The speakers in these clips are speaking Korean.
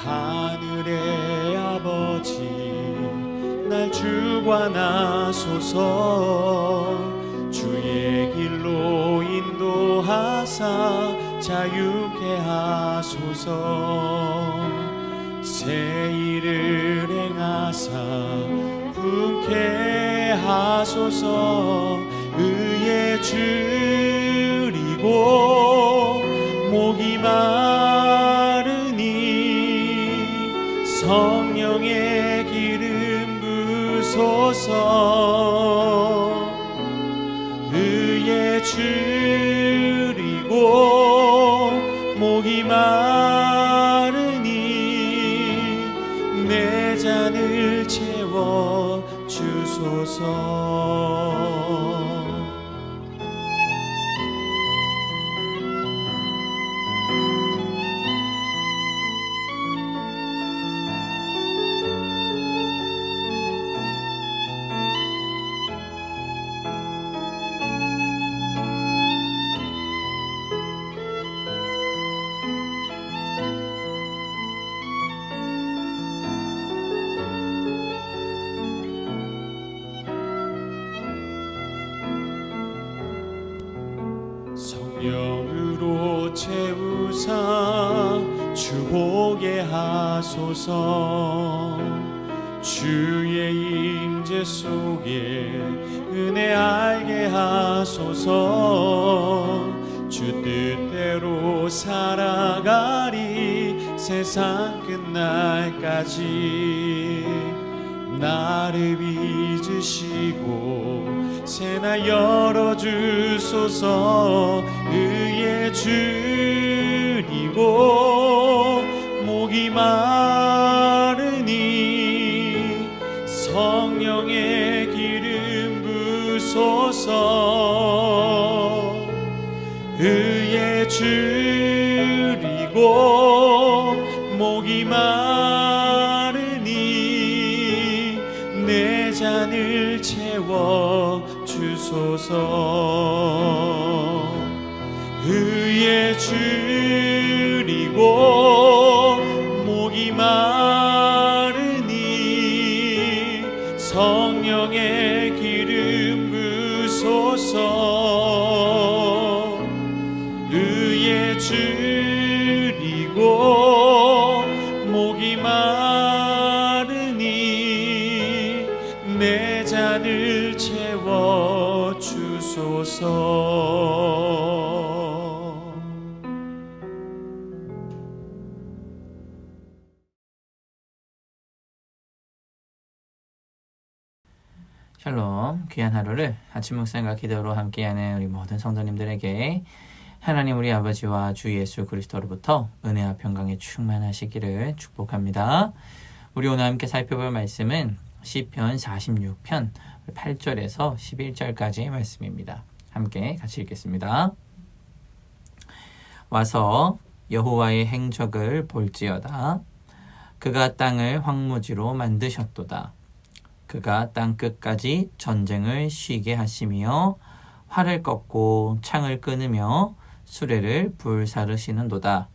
하늘의 아버지 날 주관하소서. 주의 길로 인도하사 자유케 하소서. 새 일을 행하사 분케 하소서. 의에 줄이고 목이 마르니 성령의 기름 부소서. 의에 줄이고 목이 마르니 내 잔을 채워 주소서. 성령으로 채우사 주보게 하소서. 주의 임재 속에 은혜 알게 하소서. 주 뜻대로 살아가리 세상 끝날까지. 나를 빚으시고 새나 열어주소서. 의에 줄이고 목이 마르니 성령의 기름 부소서. 의에 줄이고 목이 마르니 내 잔을 채워 주소서. 의에 줄이고 목이 마르니 성령의 기름 부소서. 의에 줄이고 목이 마르니 내 잔을 채워 주소서. 샬롬, 귀한 하루를 아침 묵상과 기도로 함께하는 우리 모든 성도님들에게 하나님 우리 아버지와 주 예수 그리스도로부터 은혜와 평강이 충만하시기를 축복합니다. 우리 오늘 함께 살펴볼 말씀은 시편 46편 8절에서 11절까지의 말씀입니다. 함께 같이 읽겠습니다. 와서 여호와의 행적을 볼지어다. 그가 땅을 황무지로 만드셨도다. 그가 땅 끝까지 전쟁을 쉬게 하시며 활을 꺾고 창을 끊으며 수레를 불사르시는도다.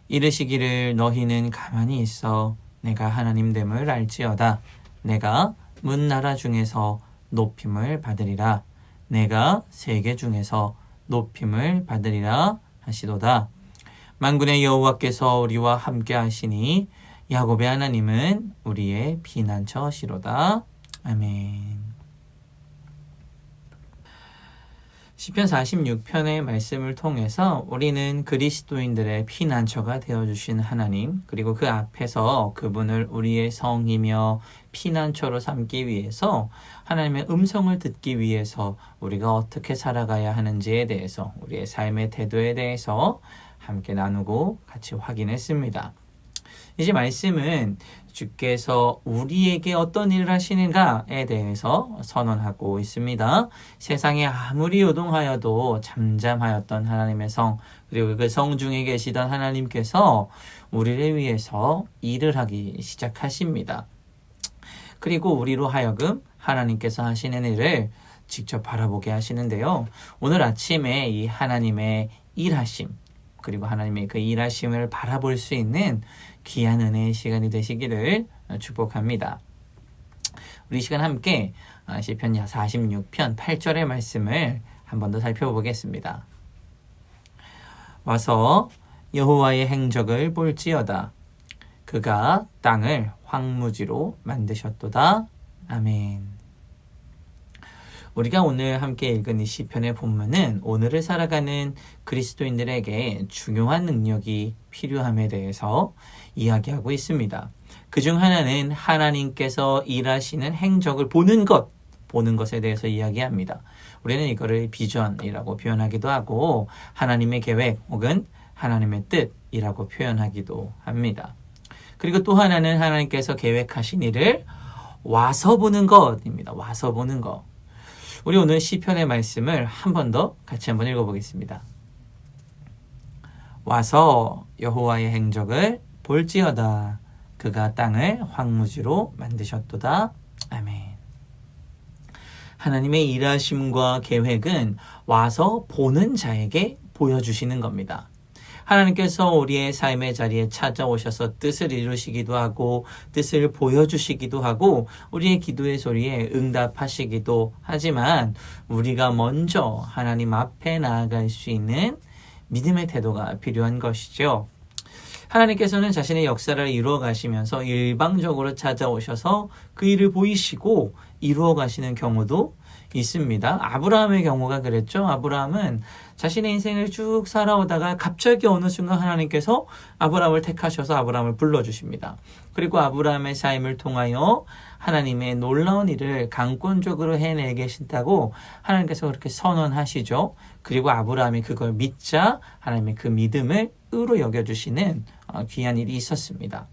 이르시기를 너희는 가만히 있어 내가 하나님됨을 알지어다. 내가 문나라 중에서 높임을 받으리라. 내가 세계 중에서 높임을 받으리라 하시도다. 만군의 여호와께서 우리와 함께 하시니 야곱의 하나님은 우리의 피난처시로다. 아멘. 시편 46편의 말씀을 통해서 우리는 그리스도인들의 피난처가 되어주신 하나님, 그리고 그 앞에서 그분을 우리의 성이며 피난처로 삼기 위해서 하나님의 음성을 듣기 위해서 우리가 어떻게 살아가야 하는지에 대해서, 우리의 삶의 태도에 대해서 함께 나누고 같이 확인했습니다. 이제 말씀은 주께서 우리에게 어떤 일을 하시는가에 대해서 선언하고 있습니다. 세상에 아무리 요동하여도 잠잠하였던 하나님의 성, 그리고 그 성 중에 계시던 하나님께서 우리를 위해서 일을 하기 시작하십니다. 그리고 우리로 하여금 하나님께서 하시는 일을 직접 바라보게 하시는데요. 오늘 아침에 이 하나님의 일하심, 그리고 하나님의 그 일하심을 바라볼 수 있는 귀한 은혜의 시간이 되시기를 축복합니다. 우리 이 시간 함께 시편 46편 8절의 말씀을 한 번 더 살펴보겠습니다. 와서 여호와의 행적을 볼지어다. 그가 땅을 황무지로 만드셨도다. 아멘. 우리가 오늘 함께 읽은 이 시편의 본문은 오늘을 살아가는 그리스도인들에게 중요한 능력이 필요함에 대해서 이야기하고 있습니다. 그중 하나는 하나님께서 일하시는 행적을 보는 것에 대해서 이야기합니다. 우리는 이거를 비전이라고 표현하기도 하고 하나님의 계획 혹은 하나님의 뜻이라고 표현하기도 합니다. 그리고 또 하나는 하나님께서 계획하신 일을 와서 보는 것입니다. 와서 보는 것. 우리 오늘 시편의 말씀을 한 번 더 같이 한번 읽어보겠습니다. 와서 여호와의 행적을 볼지어다. 그가 땅을 황무지로 만드셨도다. 아멘. 하나님의 일하심과 계획은 와서 보는 자에게 보여주시는 겁니다. 하나님께서 우리의 삶의 자리에 찾아오셔서 뜻을 이루시기도 하고 뜻을 보여주시기도 하고 우리의 기도의 소리에 응답하시기도 하지만 우리가 먼저 하나님 앞에 나아갈 수 있는 믿음의 태도가 필요한 것이죠. 하나님께서는 자신의 역사를 이루어 가시면서 일방적으로 찾아오셔서 그 일을 보이시고 이루어 가시는 경우도 있습니다. 아브라함의 경우가 그랬죠. 아브라함은 자신의 인생을 쭉 살아오다가 갑자기 어느 순간 하나님께서 아브라함을 택하셔서 아브라함을 불러주십니다. 그리고 아브라함의 삶을 통하여 하나님의 놀라운 일을 강권적으로 해내 계신다고 하나님께서 그렇게 선언하시죠. 그리고 아브라함이 그걸 믿자 하나님의 그 믿음을 의로 여겨주시는 귀한 일이 있었습니다.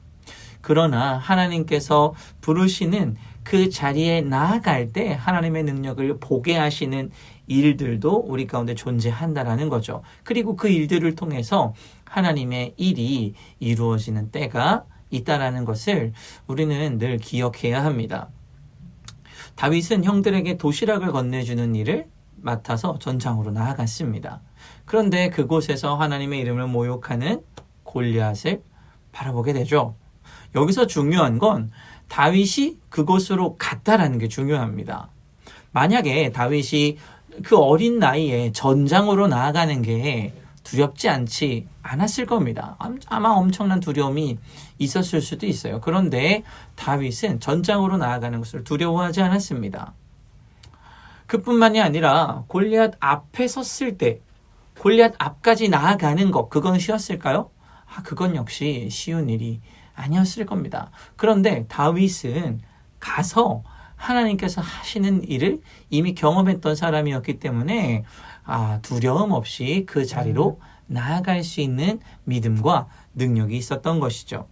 그러나 하나님께서 부르시는 그 자리에 나아갈 때 하나님의 능력을 보게 하시는 일들도 우리 가운데 존재한다라는 거죠. 그리고 그 일들을 통해서 하나님의 일이 이루어지는 때가 있다라는 것을 우리는 늘 기억해야 합니다. 다윗은 형들에게 도시락을 건네주는 일을 맡아서 전장으로 나아갔습니다. 그런데 그곳에서 하나님의 이름을 모욕하는 골리앗을 바라보게 되죠. 여기서 중요한 건 다윗이 그곳으로 갔다라는 게 중요합니다. 만약에 다윗이 그 어린 나이에 전장으로 나아가는 게 두렵지 않았을 겁니다. 아마 엄청난 두려움이 있었을 수도 있어요. 그런데 다윗은 전장으로 나아가는 것을 두려워하지 않았습니다. 그뿐만이 아니라 골리앗 앞에 섰을 때 골리앗 앞까지 나아가는 것, 그건 쉬웠을까요? 그건 역시 쉬운 일이 아니었을 겁니다. 그런데 다윗은 가서 하나님께서 하시는 일을 이미 경험했던 사람이었기 때문에 두려움 없이 그 자리로 나아갈 수 있는 믿음과 능력이 있었던 것이죠.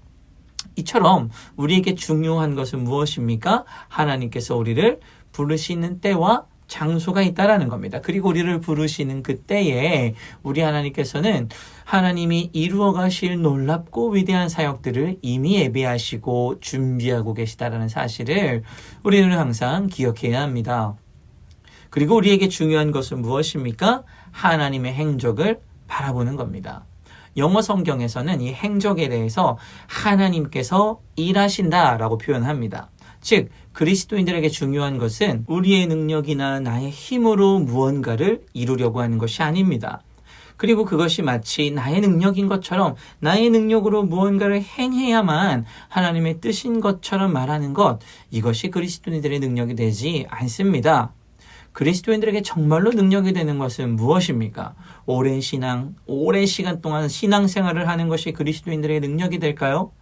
이처럼 우리에게 중요한 것은 무엇입니까? 하나님께서 우리를 부르시는 때와 장소가 있다라는 겁니다. 그리고 우리를 부르시는 그때에 우리 하나님께서는 하나님이 이루어 가실 놀랍고 위대한 사역들을 이미 예비하시고 준비하고 계시다라는 사실을 우리는 항상 기억해야 합니다. 그리고 우리에게 중요한 것은 무엇입니까? 하나님의 행적을 바라보는 겁니다. 영어 성경에서는 이 행적에 대해서 하나님께서 일하신다라고 표현합니다. 즉 그리스도인들에게 중요한 것은 우리의 능력이나 나의 힘으로 무언가를 이루려고 하는 것이 아닙니다. 그리고 그것이 마치 나의 능력인 것처럼 나의 능력으로 무언가를 행해야만 하나님의 뜻인 것처럼 말하는 것, 이것이 그리스도인들의 능력이 되지 않습니다. 그리스도인들에게 정말로 능력이 되는 것은 무엇입니까? 오랜 시간 동안 신앙생활을 하는 것이 그리스도인들의 능력이 될까요?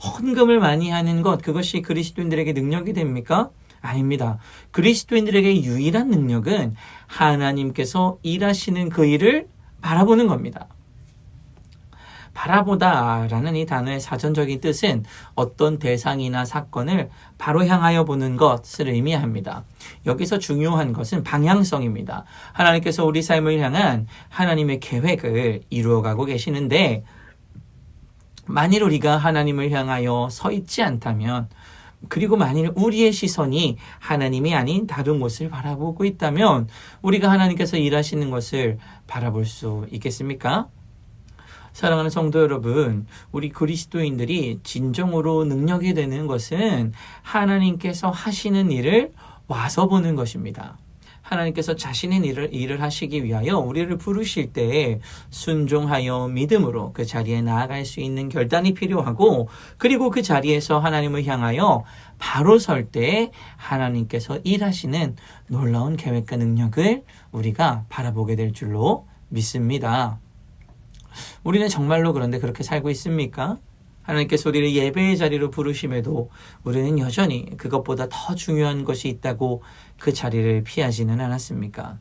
헌금을 많이 하는 것, 그것이 그리스도인들에게 능력이 됩니까? 아닙니다. 그리스도인들에게 유일한 능력은 하나님께서 일하시는 그 일을 바라보는 겁니다. 바라보다라는 이 단어의 사전적인 뜻은 어떤 대상이나 사건을 바로 향하여 보는 것을 의미합니다. 여기서 중요한 것은 방향성입니다. 하나님께서 우리 삶을 향한 하나님의 계획을 이루어가고 계시는데 만일 우리가 하나님을 향하여 서 있지 않다면, 그리고 만일 우리의 시선이 하나님이 아닌 다른 곳을 바라보고 있다면 우리가 하나님께서 일하시는 것을 바라볼 수 있겠습니까? 사랑하는 성도 여러분, 우리 그리스도인들이 진정으로 능력이 되는 것은 하나님께서 하시는 일을 와서 보는 것입니다. 하나님께서 자신의 일을 하시기 위하여 우리를 부르실 때 순종하여 믿음으로 그 자리에 나아갈 수 있는 결단이 필요하고, 그리고 그 자리에서 하나님을 향하여 바로 설 때 하나님께서 일하시는 놀라운 계획과 능력을 우리가 바라보게 될 줄로 믿습니다. 우리는 정말로 그런데 그렇게 살고 있습니까? 하나님께서 우리를 예배의 자리로 부르심에도 우리는 여전히 그것보다 더 중요한 것이 있다고 그 자리를 피하지는 않았습니까?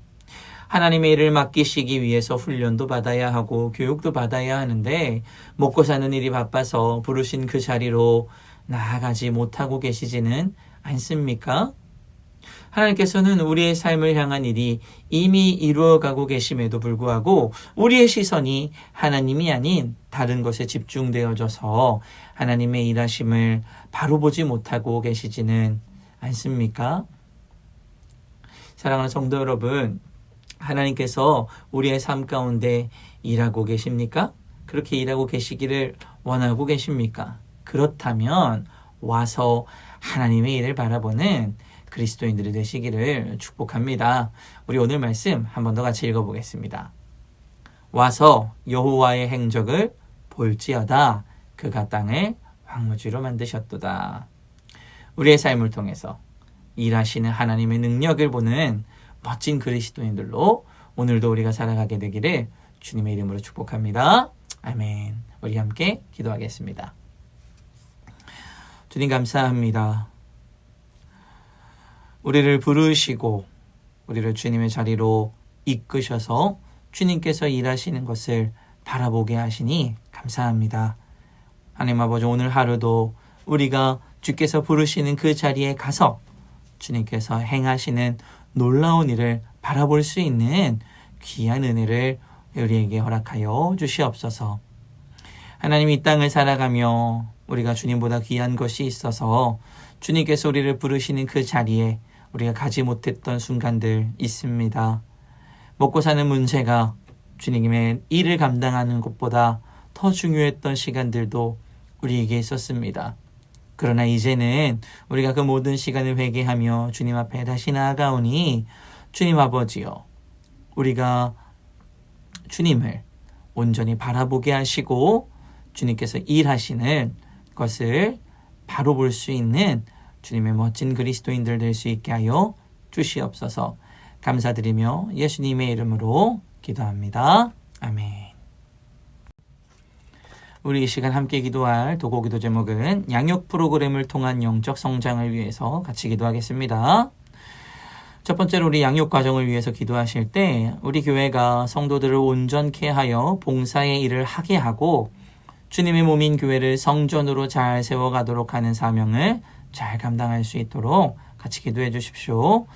하나님의 일을 맡기시기 위해서 훈련도 받아야 하고 교육도 받아야 하는데 먹고 사는 일이 바빠서 부르신 그 자리로 나아가지 못하고 계시지는 않습니까? 하나님께서는 우리의 삶을 향한 일이 이미 이루어가고 계심에도 불구하고 우리의 시선이 하나님이 아닌 다른 것에 집중되어져서 하나님의 일하심을 바로 보지 못하고 계시지는 않습니까? 사랑하는 성도 여러분, 하나님께서 우리의 삶 가운데 일하고 계십니까? 그렇게 일하고 계시기를 원하고 계십니까? 그렇다면 와서 하나님의 일을 바라보는 그리스도인들이 되시기를 축복합니다. 우리 오늘 말씀 한 번 더 같이 읽어보겠습니다. 와서 여호와의 행적을 볼지어다. 그가 땅을 황무지로 만드셨도다. 우리의 삶을 통해서 일하시는 하나님의 능력을 보는 멋진 그리스도인들로 오늘도 우리가 살아가게 되기를 주님의 이름으로 축복합니다. 아멘. 우리 함께 기도하겠습니다. 주님 감사합니다. 우리를 부르시고 우리를 주님의 자리로 이끄셔서 주님께서 일하시는 것을 바라보게 하시니 감사합니다. 하나님 아버지, 오늘 하루도 우리가 주께서 부르시는 그 자리에 가서 주님께서 행하시는 놀라운 일을 바라볼 수 있는 귀한 은혜를 우리에게 허락하여 주시옵소서. 하나님, 이 땅을 살아가며 우리가 주님보다 귀한 것이 있어서 주님께서 우리를 부르시는 그 자리에 우리가 가지 못했던 순간들 있습니다. 먹고 사는 문제가 주님의 일을 감당하는 것보다 더 중요했던 시간들도 우리에게 있었습니다. 그러나 이제는 우리가 그 모든 시간을 회개하며 주님 앞에 다시 나아가오니 주님 아버지여, 우리가 주님을 온전히 바라보게 하시고 주님께서 일하시는 것을 바로 볼 수 있는 주님의 멋진 그리스도인들 될 수 있게 하여 주시옵소서. 감사드리며 예수님의 이름으로 기도합니다. 아멘. 우리 이 시간 함께 기도할 도고 기도 제목은 양육 프로그램을 통한 영적 성장을 위해서 같이 기도하겠습니다. 첫 번째로 우리 양육 과정을 위해서 기도하실 때 우리 교회가 성도들을 온전케 하여 봉사의 일을 하게 하고 주님의 몸인 교회를 성전으로 잘 세워가도록 하는 사명을 잘 감당할 수 있도록 같이 기도해 주십시오.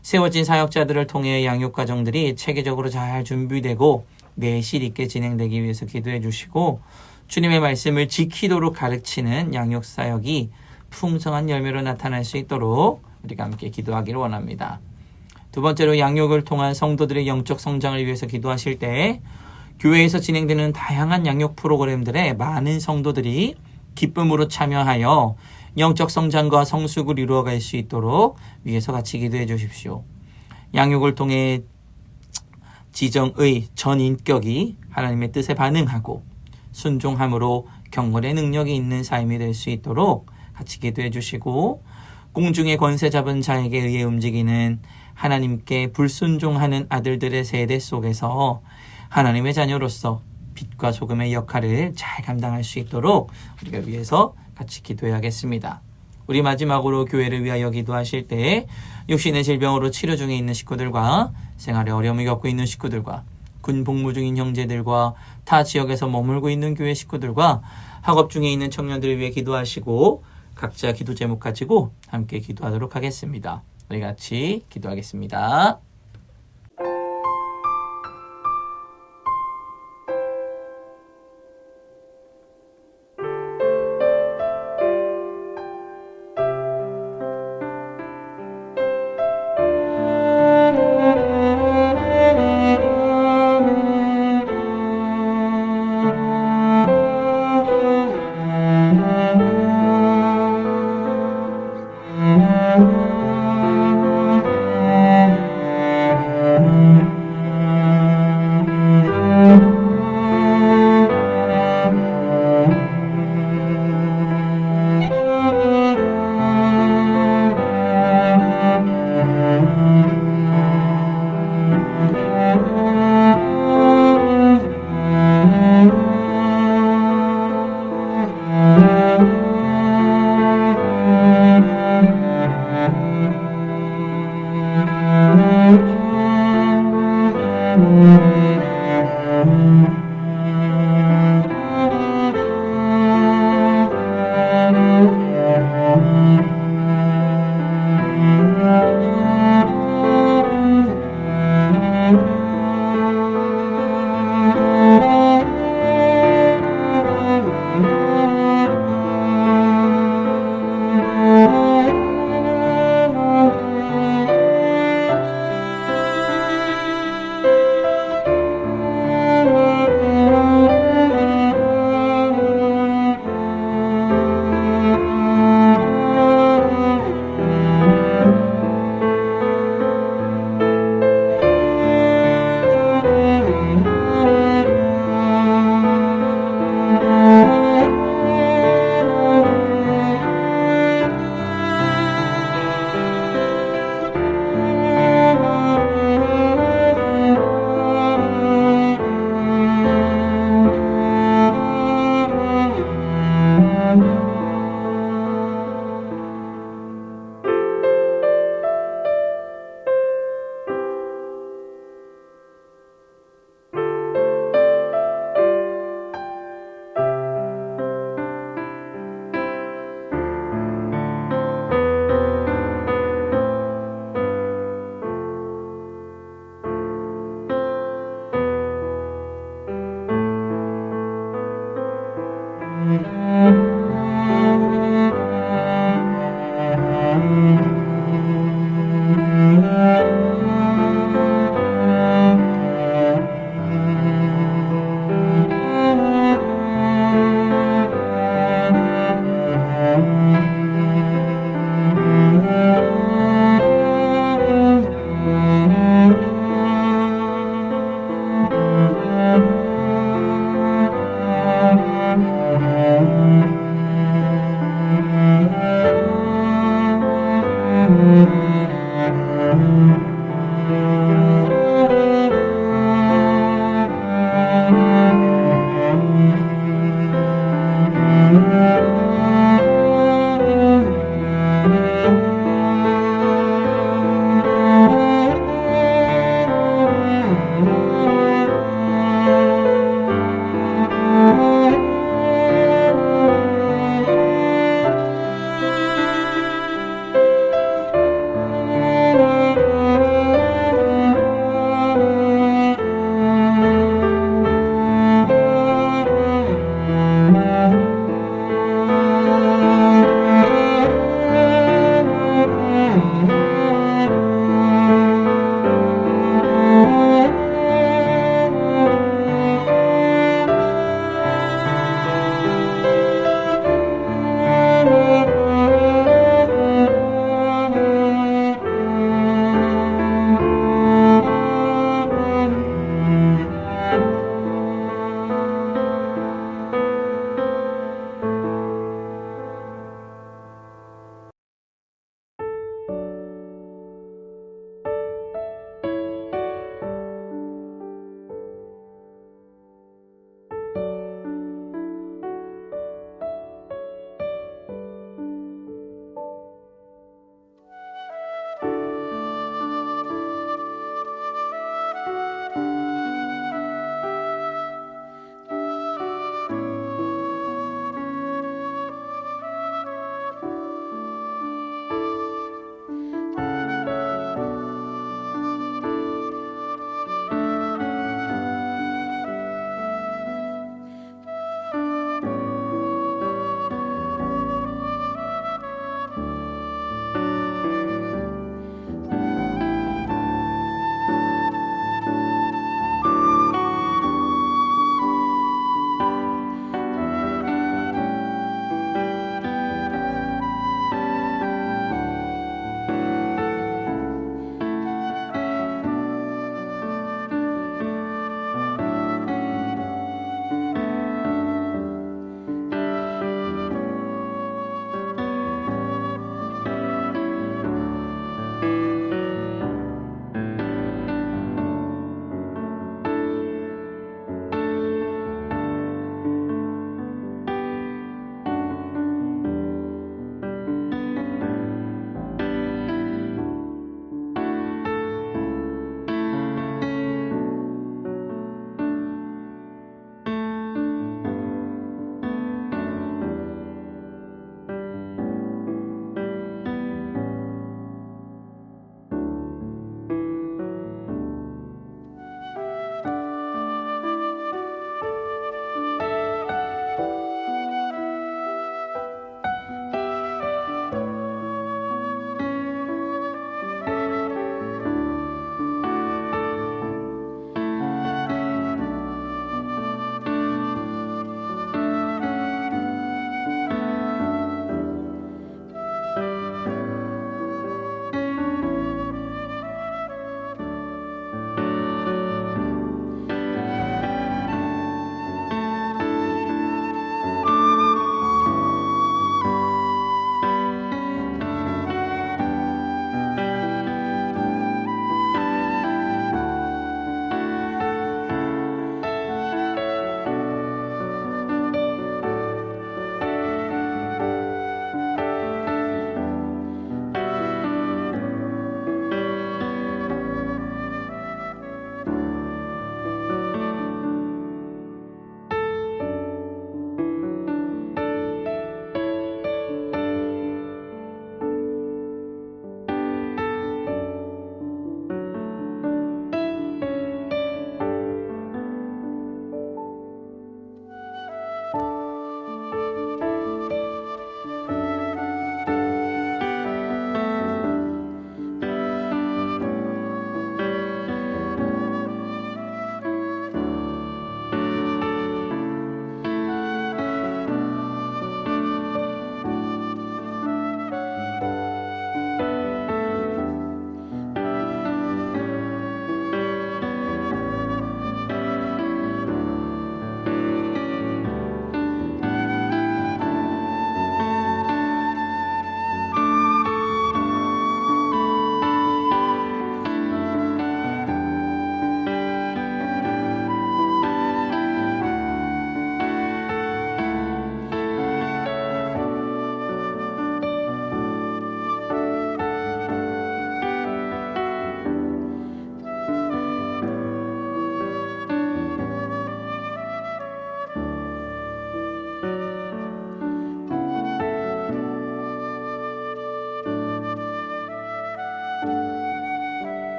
세워진 사역자들을 통해 양육 과정들이 체계적으로 잘 준비되고 내실 있게 진행되기 위해서 기도해 주시고, 주님의 말씀을 지키도록 가르치는 양육 사역이 풍성한 열매로 나타날 수 있도록 우리가 함께 기도하기를 원합니다. 두 번째로 양육을 통한 성도들의 영적 성장을 위해서 기도하실 때 교회에서 진행되는 다양한 양육 프로그램들에 많은 성도들이 기쁨으로 참여하여 영적 성장과 성숙을 이루어갈 수 있도록 위해서 같이 기도해 주십시오. 양육을 통해 지정의 전인격이 하나님의 뜻에 반응하고 순종함으로 경건의 능력이 있는 삶이 될 수 있도록 같이 기도해 주시고, 공중의 권세 잡은 자에게 의해 움직이는 하나님께 불순종하는 아들들의 세대 속에서 하나님의 자녀로서 빛과 소금의 역할을 잘 감당할 수 있도록 우리가 위해서 같이 기도해야겠습니다. 우리 마지막으로 교회를 위하여 기도하실 때 육신의 질병으로 치료 중에 있는 식구들과 생활에 어려움을 겪고 있는 식구들과 군 복무 중인 형제들과 타 지역에서 머물고 있는 교회 식구들과 학업 중에 있는 청년들을 위해 기도하시고 각자 기도 제목 가지고 함께 기도하도록 하겠습니다. 우리 같이 기도하겠습니다.